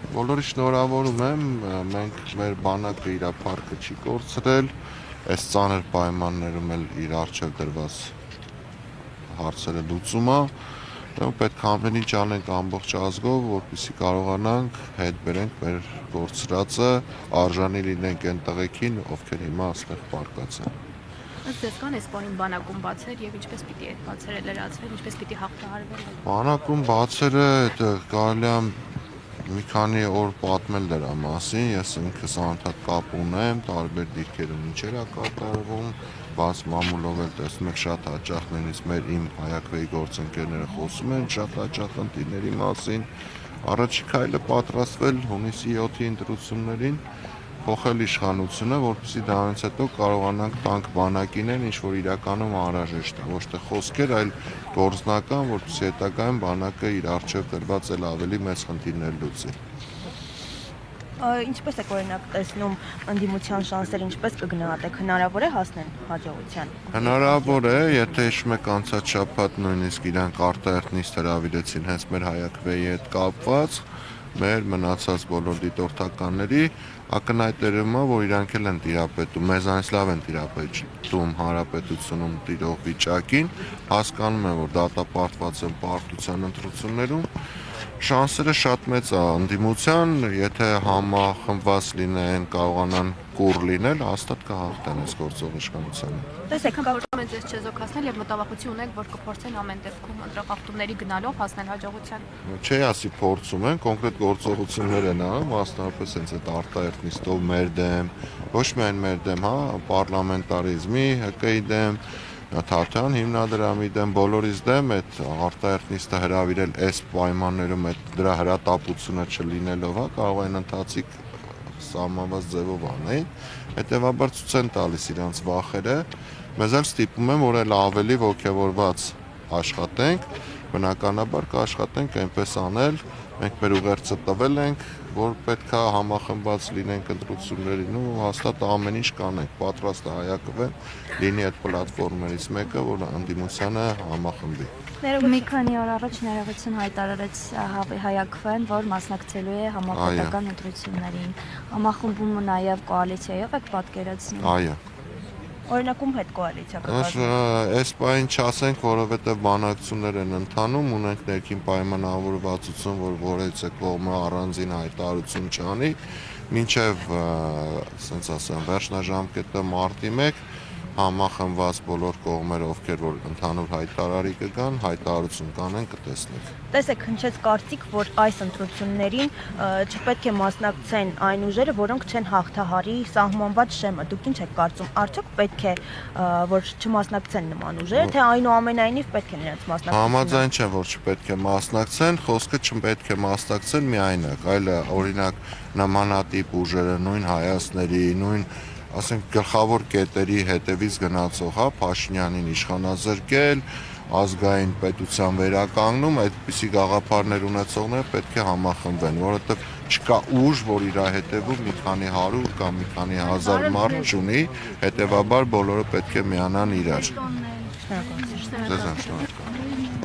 Բոլորի շնորհավորում եմ, մենք մեր բանակը իր փառքը չի կորցրել, այս ծանր պայմաններում էլ իր առջև դրված հարցերը լուծում է, պետք է ամեն ինչ անենք ամբողջ ազգով, որպեսզի կարողանանք հետ բերենք մեր կորցրածը, արժանի լինենք այն տղեկին, ովքեր հիմա այստեղ պառկած են։ Ըստ ձեզ կան այս պահին բանակում բացեր եւ ինչպես պիտի այդ բացերը լրացվեն, ինչպես պիտի հաղթահարվեն։ Բանակում բացերը կարելի է մի քանի օր պատմել դրա մասին, ես ինքս անընդհատ կապ ունեմ, տարբեր դիրքերում ինչեր է կատարվում, բաց մամուլով էլ տեսնում եք շատ հաճախ նույնիսկ մեր իմ հայակվեի գործընկերները խոսում են շատ հաճախ խնդիրների մասին, առաջին քայլը պատրաստվել հունիսի 7-ի ընտրություններին, փոխել իշխանությունը, որպեսզի դրանից հետո կարողանանք տանք բանակին են, ինչ որ իրականում անհրաժեշտ է, ոչ թե խոսքեր, այլ գործնական, որպեսզի հետագայում բանակը իր առջև դրված էլ ավելի մեծ խնդիրներ լուծի։ Ինչպես եք օրինակ տեսնում ընդդիմության շանսերը, ինչպես կգնահատեք, հնարավոր է հասնել հաջողության։ Հնարավոր է, եթե հիշում եք անցած շաբաթ նույնիսկ իրանք արտահերթ նիստ հրավիրեցին հենց մեր հայակվեի հետ կապված, մեր մնացած բոլոր դիտորդականների ակնհայտերում է, որ իրանք էլ են տիրապետում, մեզանից լավ են տիրապետում հանրապետությունում տիրող վիճակին, հասկանում են, որ դատապարտված են պարտության ընտրություններում, շանսերը շատ մեծ է ընդդիմության, եթե համախմբված լինեն, կարողանան կուռ լինել, հաստատ կհաղթեն այս գործող իշխանությանը։ Տեսեք, Փորձում են ձեզ չեզոքացնել եւ մտավախություն ունեք, որ կփորձեն ամեն դեպքում ընտրախախտումների գնալով հասնել հաջողության։ Չի ասի փորձում են, կոնկրետ գործողություններ են անում, մասնավորապես հենց այդ արտահերթ նիստով մեր դեմ, ոչ միայն մեր դեմ, պարլամենտարիզմի, ՀԿ-ի դեմ, Թարթյան հիմնադրամի դեմ, բոլորիս դեմ այդ արտահերթ նիստը հրավիրել այս պայմաններում այդ դրա հրատապությունը չլինելով, կարող են ընթացիկ սահմանված ձևով անեն, հետևաբար ցույց են տալիս իրանց վախերը, մեզ էլ ստիպում են, որ էլ ավելի ոգևորված աշխատենք, բնականաբար կաշխատենք այնպես անել, մենք մեր ուղերձը տվել ենք, որ պետք է համախմբված լինենք ընտրություններին ու հաստատ ամեն ինչ կանենք, պատրաստ է հայակվեն, լինի այդ պլատֆորմներից մեկը, որ ընդդիմությանը համախմբի։ Մի քանի օր առաջ ներողություն հայտարարեց հայակվեն, որ մասնակցելու է համապետական ընտրություններին։ Համախմբումը նաև կոալիցիայով եք պատկերացնում։ Այո։ օրինակում հետ կոալիցիա կկազմի։ Այս բանին չասենք, որովհետև բանակցություններ են ընթանում, ունենք ներքին պայմանավորվածություն, որ որևիցե կողմը առանձին հայտարարություն չանի, մինչև ասենց ասեմ, վերջնաժամկետը մարտի 1 համախմբված բոլոր կողմերը, ովքեր որ ընդհանուր հայտարարի կգան, հայտարարություն կանեն, կտեսնենք։ Տեսեք, հնչեց կարծիք, որ այս ընտրություններին չպետք է մասնակցեն այն ուժերը, որոնք չեն հաղթահարի սահմանված շեմը։ Դուք ինչ եք կարծում, արդյոք պետք է որ չմասնակցեն նման ուժերը, թե այնուամենայնիվ պետք է նրանց մասնակցեն։ Համաձայն չեմ, որ չպետք է մասնակցեն, խոսքը չպետք է մասնակցեն միայնակ, այլ օրինակ նմանատիպ ուժերը, նույն հայացների, նույն ասենք գլխավոր կետերի հետևից գնացող, Փաշինյանին իշխանազրկել, ազգային պետության վերականգնում, այդպիսի գաղափարներ ունեցողները պետք է համախմբվեն, որովհետև չկա ուժ, որ իր հետևում մի քանի 100 կամ մի քանի 1000 մարդ չունի, հետևաբար բոլորը պետք է միանան իրար։ Շնորհակալություն։ Ձեզ շնորհակալ։